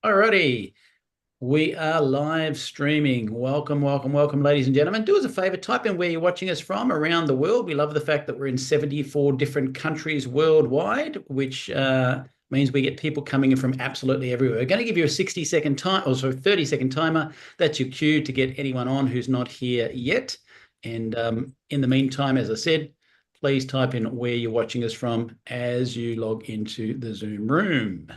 Alrighty, we are live streaming. Welcome, ladies and gentlemen. Do us a favor, type in where you're watching us from around the world. We love the fact that we're in 74 different countries worldwide, which means we get people coming in from absolutely everywhere. We're going to give you a 60-second time, or sorry, 30-second timer. That's your cue to get anyone on who's not here yet. And in the meantime, as I said, please type in where you're watching us from as you log into the Zoom room.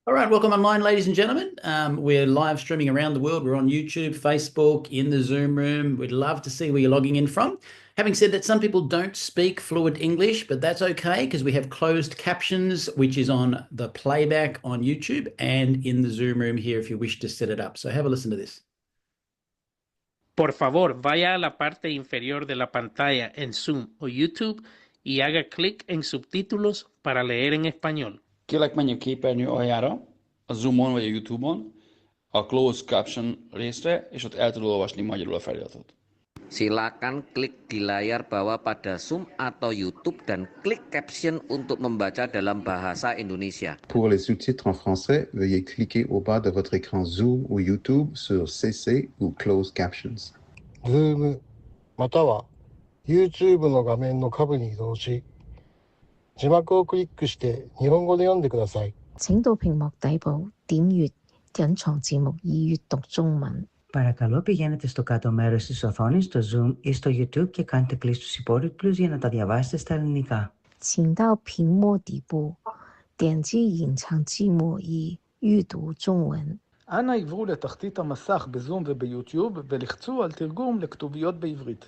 All right, welcome online, ladies and gentlemen. We're live streaming around the world. We're on YouTube, Facebook, in the Zoom room. We'd love to see where you're logging in from. Having said that, some people don't speak fluent English, but that's okay because we have closed captions, which is on the playback on YouTube and in the Zoom room here if you wish to set it up. So have a listen to this. Por favor, vaya a la parte inferior de la pantalla en Zoom o YouTube y haga clic en subtítulos para leer en español. Kérlek menj a képernyő aljára, a Zoomon vagy a YouTube-on, a Closed Caption részre, és ott el tudod olvasni magyarul a feliratot. Silakan klik di layar bawah pada Zoom atau YouTube dan klik caption untuk membaca dalam bahasa Indonesia. Pour les sous-titres en français, veuillez cliquer au bas de votre écran Zoom ou YouTube sur CC ou Closed Captions. Zoom または YouTube の画面の下部に移動し、字幕をクリックして日本語で読んでください。請到屏幕底部點閱隱藏字幕以閱讀中文。Παρακαλώ πηγαίνετε στο κάτω μέρος της οθόνης, στο Zoom ή στο YouTube και κάντε κλικ στους υπότιτλους για να τα διαβάσετε στα ελληνικά. 請到屏幕底部點擊隱藏字幕以閱讀中文. אנא עברו לתחתית המסך בזום וביוטיוב ולחצו על תרגום לכתוביות בעברית.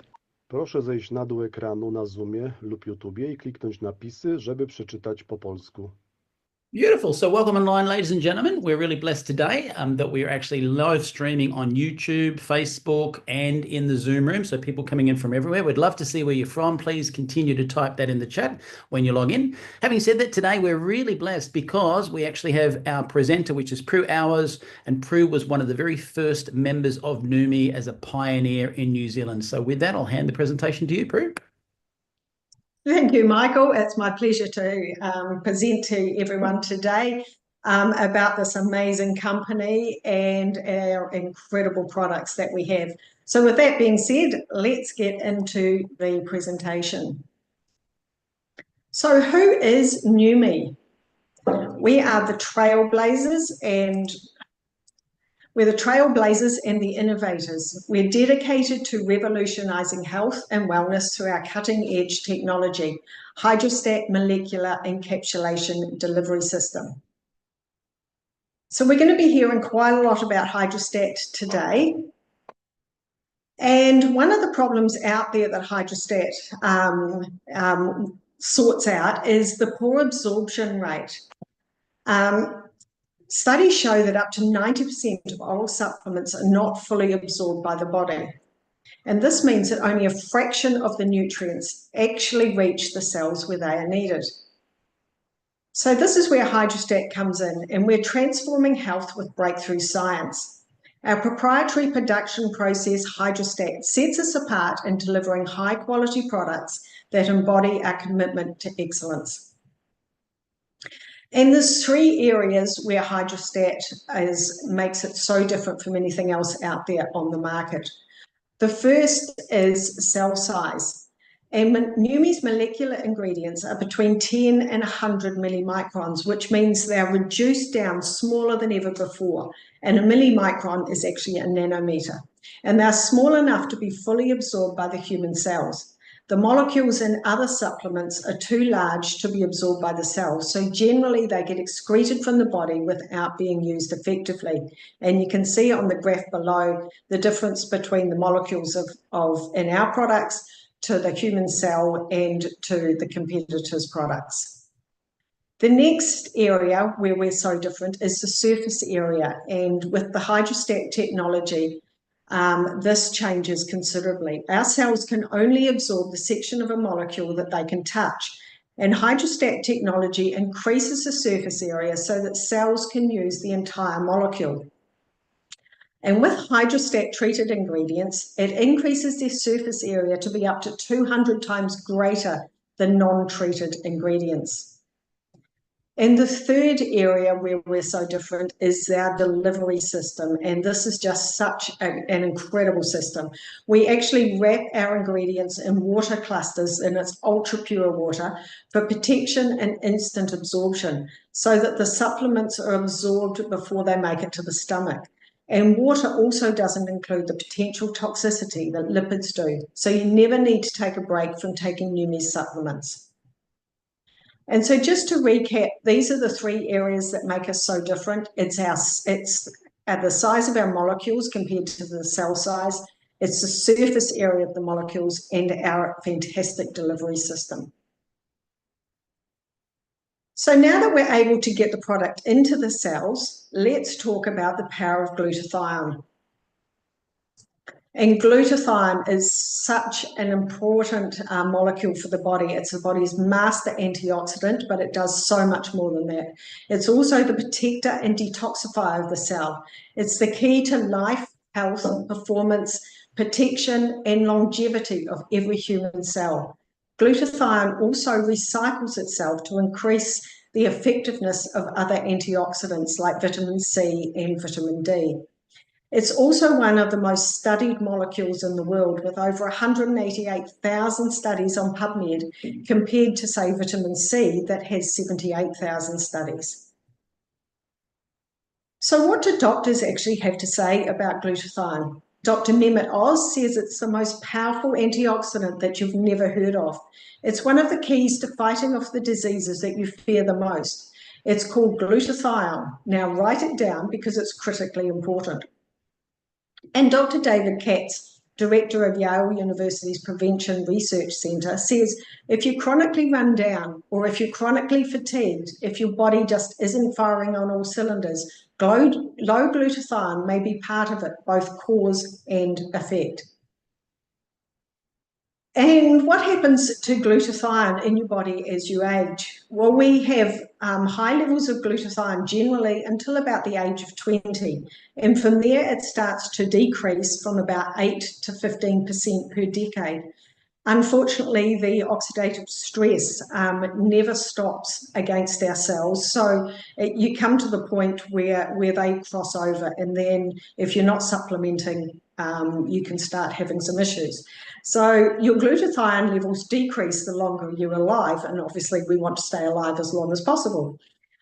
Proszę zejść na dół ekranu na Zoomie lub YouTubie i kliknąć napisy, żeby przeczytać po polsku. Beautiful. So welcome online, ladies and gentlemen. We're really blessed today that we're actually live streaming on YouTube, Facebook, and in the Zoom room. So people coming in from everywhere. We'd love to see where you're from. Please continue to type that in the chat when you log in. Having said that, today we're really blessed because we actually have our presenter, which is Prue Owers. And Prue was one of the very first members of Neumi as a pioneer in New Zealand. So with that, I'll hand the presentation to you, Prue. Thank you, Michael. It's my pleasure to present to everyone today about this amazing company and our incredible products that we have. So with that being said, let's get into the presentation. So who is Neumi? We are the trailblazers and the innovators. We're dedicated to revolutionizing health and wellness through our cutting-edge technology, hydrostat molecular encapsulation delivery system. So we're going to be hearing quite a lot about hydrostat today. And one of the problems out there that hydrostat sorts out is the poor absorption rate. Studies show that up to 90% of oral supplements are not fully absorbed by the body. And this means that only a fraction of the nutrients actually reach the cells where they are needed. So this is where hydrostat comes in, and we're transforming health with breakthrough science. Our proprietary production process, hydrostat, sets us apart in delivering high-quality products that embody our commitment to excellence. And there's three areas where hydrostat makes it so different from anything else out there on the market. The first is cell size. And Neumi's molecular ingredients are between 10 and 100 millimicrons, which means they're reduced down smaller than ever before. And a millimicron is actually a nanometer. And they're small enough to be fully absorbed by the human cells. The molecules in other supplements are too large to be absorbed by the cells, so generally they get excreted from the body without being used effectively. And you can see on the graph below the difference between the molecules in our products to the human cell and to the competitors' products. The next area where we're so different is the surface area, and with the hydrostat technology, this changes considerably. Our cells can only absorb the section of a molecule that they can touch, and hydrostat technology increases the surface area so that cells can use the entire molecule. And with hydrostat treated ingredients, it increases their surface area to be up to 200 times greater than non-treated ingredients. And the third area where we're so different is our delivery system. And this is just such an incredible system. We actually wrap our ingredients in water clusters, and it's ultra pure water, for protection and instant absorption, so that the supplements are absorbed before they make it to the stomach. And water also doesn't include the potential toxicity that lipids do. So you never need to take a break from taking Neumi supplements. And so just to recap, these are the three areas that make us so different. It's at the size of our molecules compared to the cell size. It's the surface area of the molecules and our fantastic delivery system. So now that we're able to get the product into the cells, let's talk about the power of glutathione. And glutathione is such an important molecule for the body. It's the body's master antioxidant, but it does so much more than that. It's also the protector and detoxifier of the cell. It's the key to life, health, performance, protection, and longevity of every human cell. Glutathione also recycles itself to increase the effectiveness of other antioxidants like vitamin C and vitamin D. It's also one of the most studied molecules in the world, with over 188,000 studies on PubMed, compared to, say, vitamin C that has 78,000 studies. So what do doctors actually have to say about glutathione? Dr. Mehmet Oz says it's the most powerful antioxidant that you've never heard of. It's one of the keys to fighting off the diseases that you fear the most. It's called glutathione. Now write it down because it's critically important. And Dr. David Katz, director of Yale University's Prevention Research Center, says if you're chronically run down or if you're chronically fatigued, if your body just isn't firing on all cylinders, low glutathione may be part of it, both cause and effect. And what happens to glutathione in your body as you age? Well, we have high levels of glutathione generally until about the age of 20. And from there, it starts to decrease from about 8 to 15% per decade. Unfortunately, the oxidative stress never stops against our cells. So you come to the point where they cross over. And then if you're not supplementing, you can start having some issues. So your glutathione levels decrease the longer you're alive. And obviously, we want to stay alive as long as possible.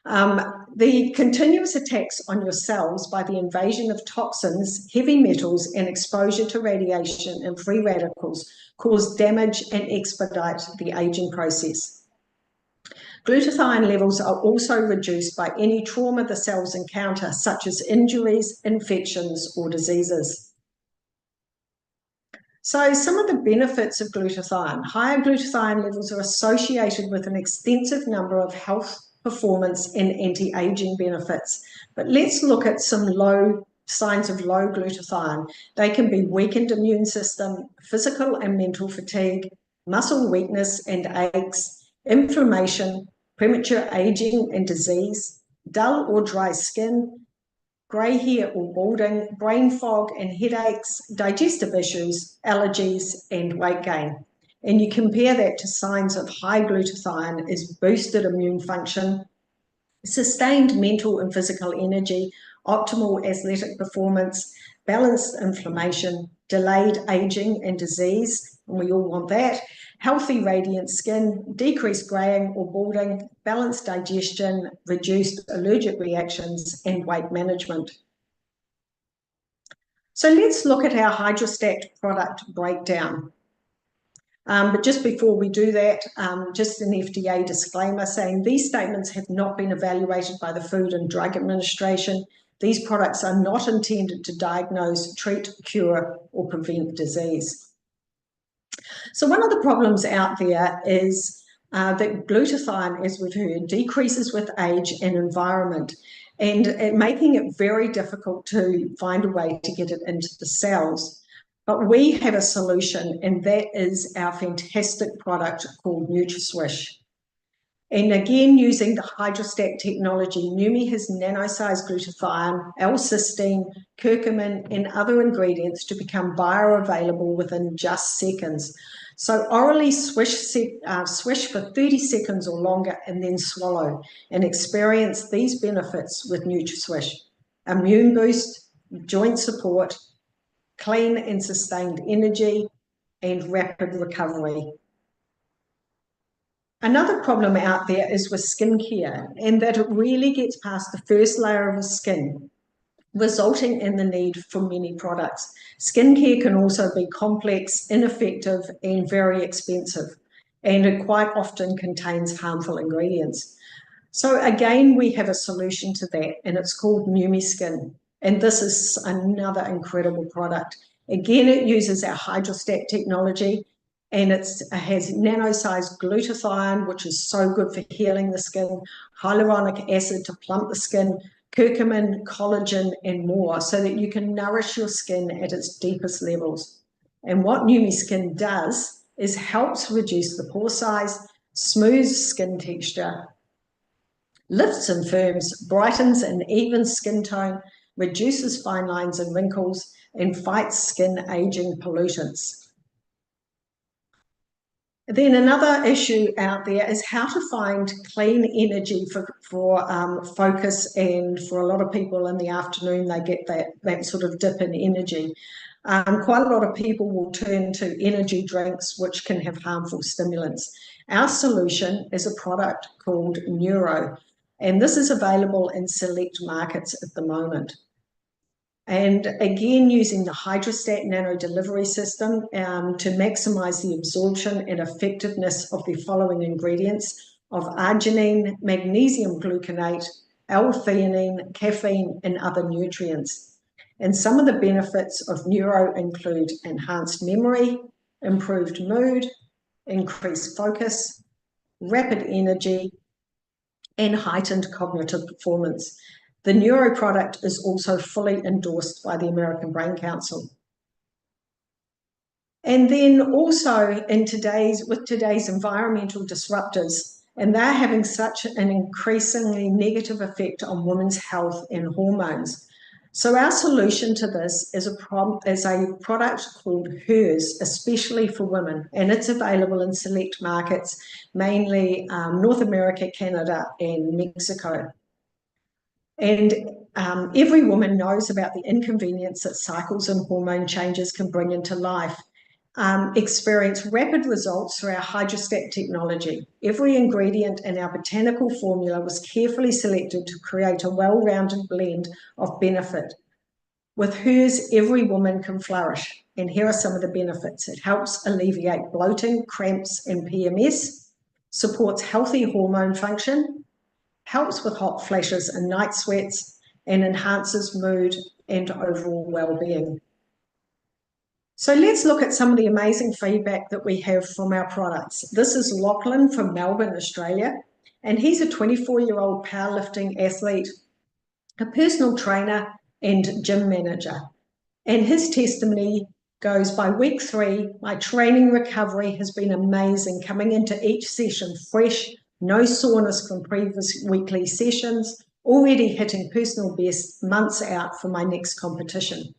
The continuous attacks on your cells by the invasion of toxins, heavy metals, and exposure to radiation and free radicals cause damage and expedite the aging process. Glutathione levels are also reduced by any trauma the cells encounter, such as injuries, infections, or diseases. So some of the benefits of glutathione. Higher glutathione levels are associated with an extensive number of health, performance, and anti-aging benefits. But let's look at some signs of low glutathione. They can be weakened immune system, physical and mental fatigue, muscle weakness and aches, inflammation, premature aging and disease, dull or dry skin, grey hair or balding, brain fog and headaches, digestive issues, allergies, and weight gain. And you compare that to signs of high glutathione is boosted immune function, sustained mental and physical energy, optimal athletic performance, balanced inflammation, delayed aging and disease, and we all want that, healthy radiant skin, decreased graying or balding, balanced digestion, reduced allergic reactions, and weight management. So let's look at our hydrostat product breakdown. But just before we do that, just an FDA disclaimer saying these statements have not been evaluated by the Food and Drug Administration. These products are not intended to diagnose, treat, cure, or prevent disease. So one of the problems out there is that glutathione, as we've heard, decreases with age and environment, and making it very difficult to find a way to get it into the cells. But we have a solution, and that is our fantastic product called NutraSwish. And again, using the hydrostat technology, Neumi has nano-sized glutathione, L-cysteine, curcumin, and other ingredients to become bioavailable within just seconds. So orally swish for 30 seconds or longer and then swallow, and experience these benefits with NutraSwish. Immune boost, joint support, clean and sustained energy, and rapid recovery. Another problem out there is with skincare, and that it really gets past the first layer of the skin, resulting in the need for many products. Skincare can also be complex, ineffective, and very expensive, and it quite often contains harmful ingredients. So again, we have a solution to that, and it's called Neumi Skin, and this is another incredible product. Again, it uses our hydrostat technology, and it has nano-sized glutathione, which is so good for healing the skin, hyaluronic acid to plump the skin, curcumin, collagen, and more, so that you can nourish your skin at its deepest levels. And what Neumi Skin does is helps reduce the pore size, smooths skin texture, lifts and firms, brightens and evens skin tone, reduces fine lines and wrinkles, and fights skin aging pollutants. Then another issue out there is how to find clean energy for focus, and for a lot of people in the afternoon, they get that sort of dip in energy. Quite a lot of people will turn to energy drinks, which can have harmful stimulants. Our solution is a product called Neuro, and this is available in select markets at the moment. And again, using the hydrostat nano delivery system to maximize the absorption and effectiveness of the following ingredients of arginine, magnesium gluconate, L-theanine, caffeine, and other nutrients. And some of the benefits of Neuro include enhanced memory, improved mood, increased focus, rapid energy, and heightened cognitive performance. The Neuro product is also fully endorsed by the American Brain Council. And then also with today's environmental disruptors, and they're having such an increasingly negative effect on women's health and hormones. So our solution to this is a product called Hers, especially for women, and it's available in select markets, mainly North America, Canada, and Mexico. And every woman knows about the inconvenience that cycles and hormone changes can bring into life. Experience rapid results through our hydrostat technology. Every ingredient in our botanical formula was carefully selected to create a well-rounded blend of benefit. With Hers, every woman can flourish. And here are some of the benefits. It helps alleviate bloating, cramps, and PMS, supports healthy hormone function, helps with hot flashes and night sweats, and enhances mood and overall well-being. So let's look at some of the amazing feedback that we have from our products. This is Lachlan from Melbourne, Australia, and he's a 24-year-old powerlifting athlete, a personal trainer, and gym manager. And his testimony goes, by week 3, my training recovery has been amazing, coming into each session fresh, no soreness from previous weekly sessions, already hitting personal best months out for my next competition.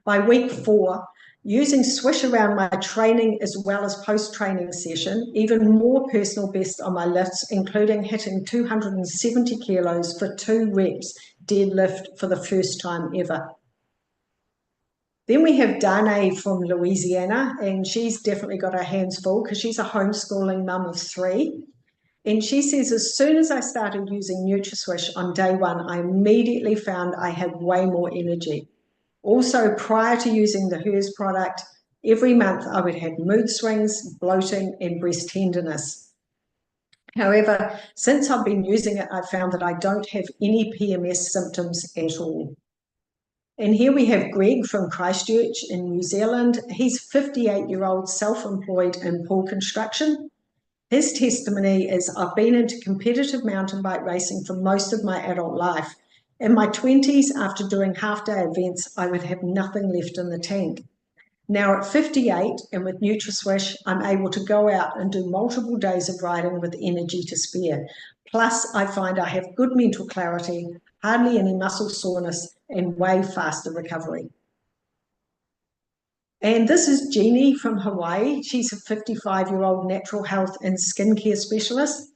By week 4, using Swish around my training as well as post-training session, even more personal best on my lifts, including hitting 270 kilos for 2 reps deadlift for the first time ever. Then we have Danae from Louisiana, and she's definitely got her hands full because she's a homeschooling mum of 3. And she says, as soon as I started using NutraSwish on day 1, I immediately found I had way more energy. Also, prior to using the Hers product, every month I would have mood swings, bloating, and breast tenderness. However, since I've been using it, I've found that I don't have any PMS symptoms at all. And here we have Greg from Christchurch in New Zealand. He's 58-year-old self-employed in pool construction. His testimony is, I've been into competitive mountain bike racing for most of my adult life. In my 20s, after doing half-day events, I would have nothing left in the tank. Now at 58 and with NutraSwish, I'm able to go out and do multiple days of riding with energy to spare. Plus, I find I have good mental clarity, hardly any muscle soreness, and way faster recovery. And this is Jeannie from Hawaii. She's a 55-year-old natural health and skincare specialist.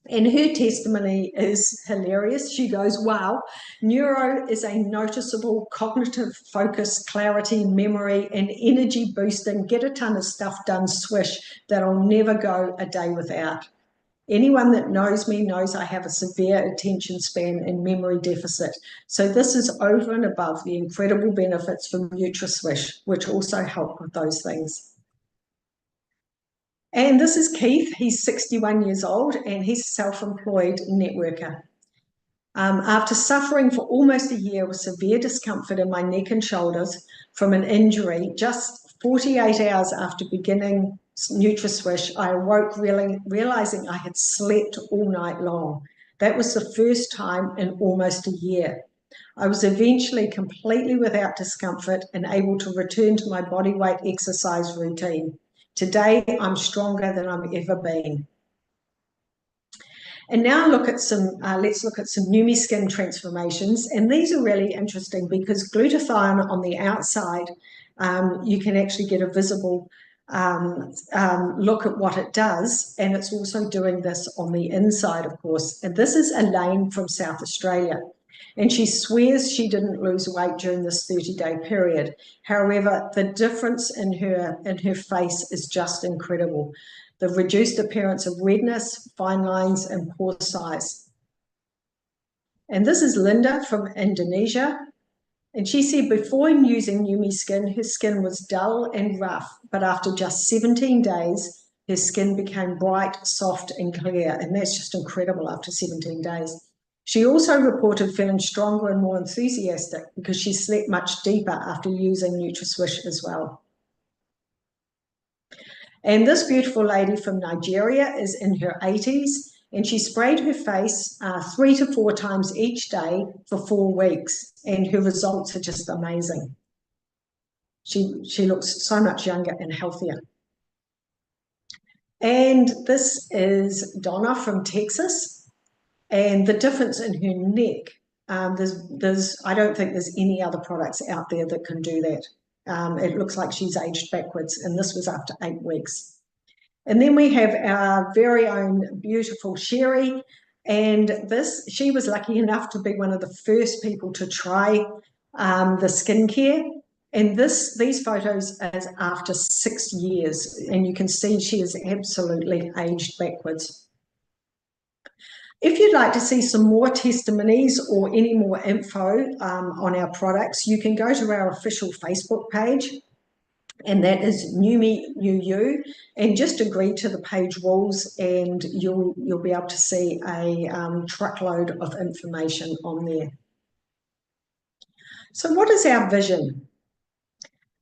And her testimony is hilarious. She goes, wow, neuro is a noticeable cognitive focus, clarity, memory, and energy boosting, get a ton of stuff done swish that I'll never go a day without. Anyone that knows me knows I have a severe attention span and memory deficit. So this is over and above the incredible benefits from NutraSwish, which also help with those things. And this is Keith. He's 61 years old and he's a self-employed networker. After suffering for almost a year with severe discomfort in my neck and shoulders from an injury, just 48 hours after beginning NutraSwish, I awoke realizing I had slept all night long. That was the first time in almost a year. I was eventually completely without discomfort and able to return to my body weight exercise routine. Today, I'm stronger than I've ever been. And now let's look at some Neumi skin transformations. And these are really interesting because glutathione on the outside, you can actually get a visible look at what it does. And it's also doing this on the inside, of course. And this is Elaine from South Australia. And she swears she didn't lose weight during this 30-day period. However, the difference in her face is just incredible. The reduced appearance of redness, fine lines, and pore size. And this is Linda from Indonesia. And she said before using Neumi Skin, her skin was dull and rough, but after just 17 days, her skin became bright, soft, and clear. And that's just incredible after 17 days. She also reported feeling stronger and more enthusiastic because she slept much deeper after using NutraSwish as well. And this beautiful lady from Nigeria is in her 80s, and she sprayed her face 3 to 4 times each day for 4 weeks, and her results are just amazing. She looks so much younger and healthier. And this is Donna from Texas. And the difference in her neck, I don't think there's any other products out there that can do that. It looks like she's aged backwards, and this was after 8 weeks. And then we have our very own beautiful Sherry, and she was lucky enough to be one of the first people to try the skincare. And these photos is after 6 years, and you can see she is absolutely aged backwards. If you'd like to see some more testimonies or any more info on our products, you can go to our official Facebook page, and that is Neumi UU, and just agree to the page rules, and you'll be able to see a truckload of information on there. So what is our vision?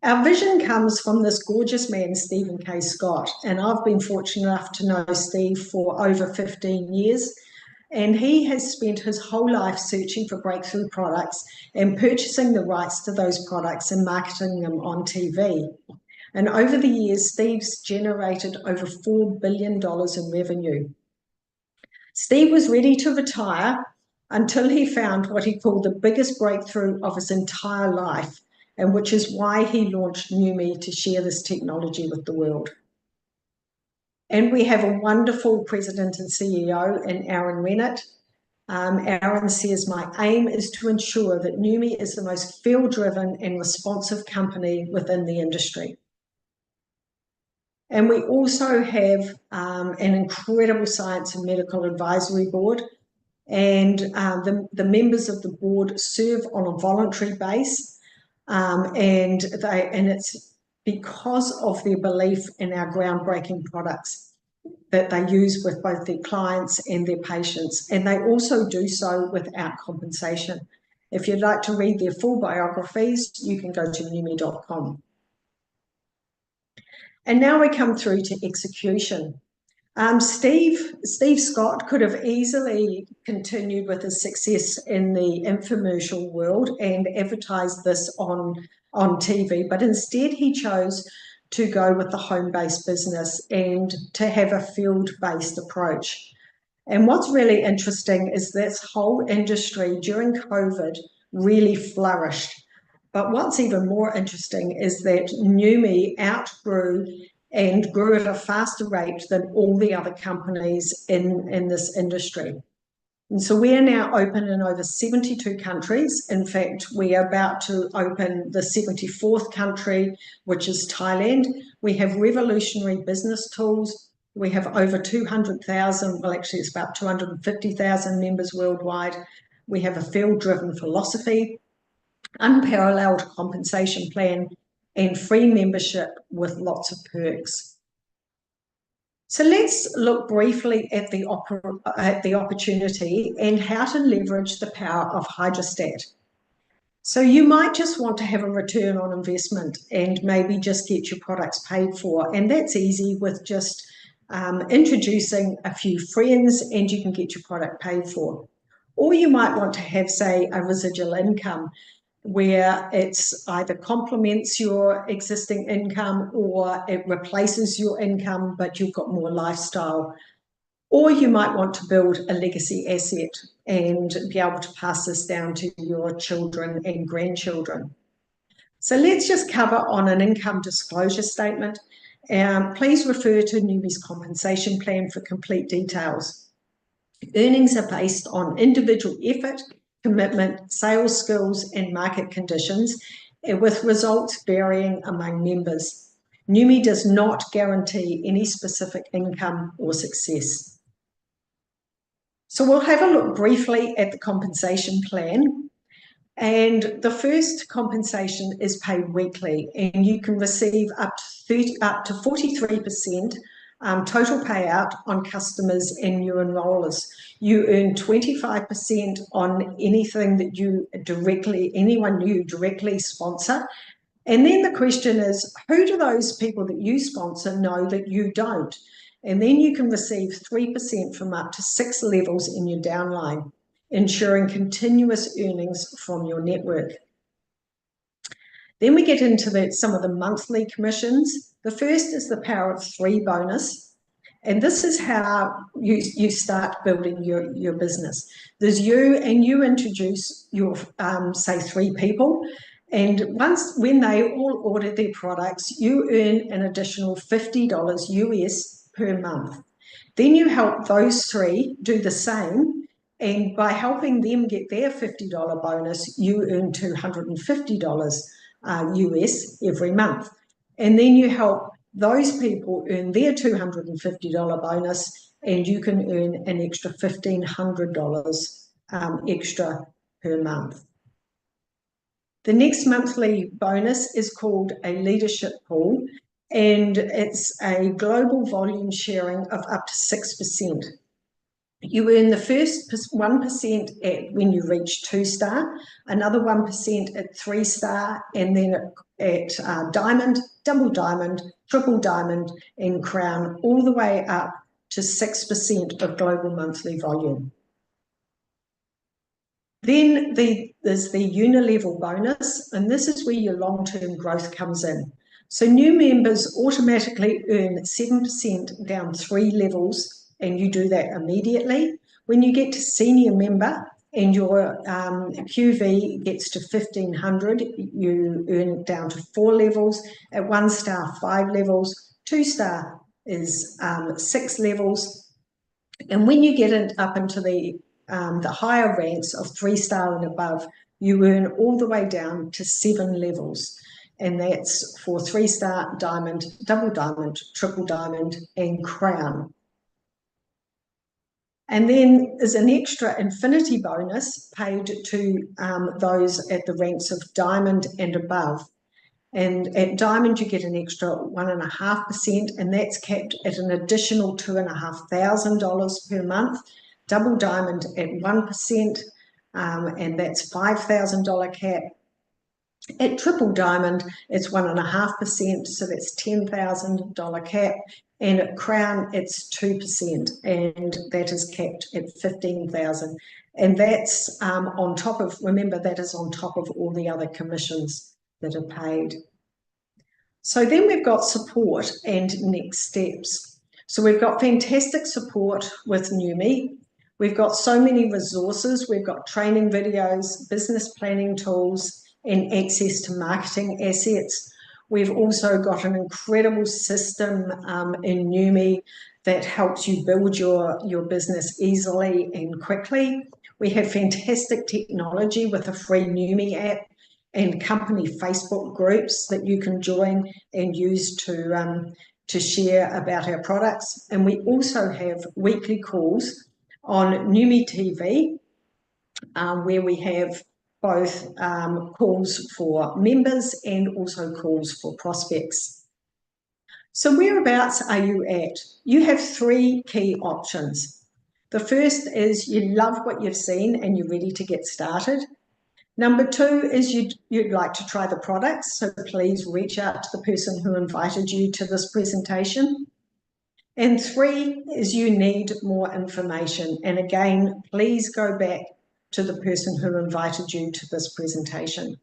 Our vision comes from this gorgeous man, Stephen K. Scott, and I've been fortunate enough to know Steve for over 15 years. And he has spent his whole life searching for breakthrough products and purchasing the rights to those products and marketing them on TV. And over the years, Steve's generated over $4 billion in revenue. Steve was ready to retire until he found what he called the biggest breakthrough of his entire life, and which is why he launched Neumi to share this technology with the world. And we have a wonderful president and CEO in Aaron Rennett. Aaron says, my aim is to ensure that Neumi is the most field-driven and responsive company within the industry. And we also have an incredible science and medical advisory board. And the members of the board serve on a voluntary base. And it's because of their belief in our groundbreaking products that they use with both their clients and their patients. And they also do so without compensation. If you'd like to read their full biographies, you can go to neumi.com. And now we come through to execution. Steve Scott could have easily continued with his success in the infomercial world and advertised this on TV, but instead he chose to go with the home-based business and to have a field-based approach. And what's really interesting is this whole industry during COVID really flourished. But what's even more interesting is that Neumi outgrew and grew at a faster rate than all the other companies in this industry. And so we are now open in over 72 countries. In fact, we are about to open the 74th country, which is Thailand. We have revolutionary business tools. We have over 200,000, well, actually it's about 250,000 members worldwide. We have a field-driven philosophy, unparalleled compensation plan, and free membership with lots of perks. So let's look briefly at the opportunity and how to leverage the power of Hydrostat. So you might just want to have a return on investment and maybe just get your products paid for. And that's easy with just introducing a few friends and you can get your product paid for. Or you might want to have, say, a residual income where it's either complements your existing income or it replaces your income, but you've got more lifestyle. Or you might want to build a legacy asset and be able to pass this down to your children and grandchildren. So let's just cover on an income disclosure statement. Please refer to Neumi's compensation plan for complete details. Earnings are based on individual effort, commitment, sales skills, and market conditions, with results varying among members. Neumi does not guarantee any specific income or success. So we'll have a look briefly at the compensation plan. And the first compensation is paid weekly, and you can receive up to 43% total payout on customers and new enrollers. You earn 25% on anything that anyone you directly sponsor. And then the question is, who do those people that you sponsor know that you don't? And then you can receive 3% from up to 6 levels in your downline, ensuring continuous earnings from your network. Then we get into some of the monthly commissions. The first is the Power of 3 bonus. And this is how you start building your business. There's you, and you introduce your, say, 3 people. And when they all order their products, you earn an additional $50 US per month. Then you help those 3 do the same. And by helping them get their $50 bonus, you earn $250 US every month. And then you help those people earn their $250 bonus, and you can earn an extra $1,500 extra per month. The next monthly bonus is called a leadership pool, and it's a global volume sharing of up to 6%. You earn the first 1% when you reach 2-star, another 1% at 3-star, and then at diamond, double diamond, triple diamond, and crown, all the way up to 6% of global monthly volume. Then there's the unilevel bonus, and this is where your long-term growth comes in. So new members automatically earn 7% down 3 levels, and you do that immediately. When you get to senior member and your QV gets to 1,500, you earn it down to 4 levels. At 1-star, 5 levels. 2-star is 6 levels. And when you get it up into the higher ranks of 3-star and above, you earn all the way down to 7 levels. And that's for 3-star, diamond, double diamond, triple diamond, and crown. And then there's an extra infinity bonus paid to those at the ranks of diamond and above. And at diamond, you get an extra 1.5%, and that's capped at an additional $2,500 per month. Double diamond at 1%, and that's $5,000 cap. At Triple Diamond, it's 1.5%, so that's $10,000 cap. And at Crown, it's 2%, and that is capped at $15,000. And that's on top of, remember, that is on top of all the other commissions that are paid. So then we've got support and next steps. So we've got fantastic support with Neumi. We've got so many resources. We've got training videos, business planning tools, and access to marketing assets. We've also got an incredible system in Neumi that helps you build your business easily and quickly. We have fantastic technology with a free Neumi app and company Facebook groups that you can join and use to share about our products. And we also have weekly calls on Neumi TV, where we have both calls for members and also calls for prospects. So whereabouts are you at? You have 3 key options. The first is you love what you've seen and you're ready to get started. Number 2 is you'd like to try the products, so please reach out to the person who invited you to this presentation. And 3 is you need more information. And again, please go back to the person who invited you to this presentation.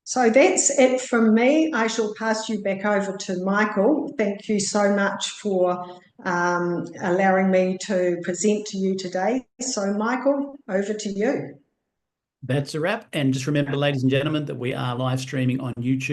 So that's it from me. I shall pass you back over to Michael. Thank you so much for allowing me to present to you today. So Michael, over to you. That's a wrap. And just remember, ladies and gentlemen, that we are live streaming on YouTube.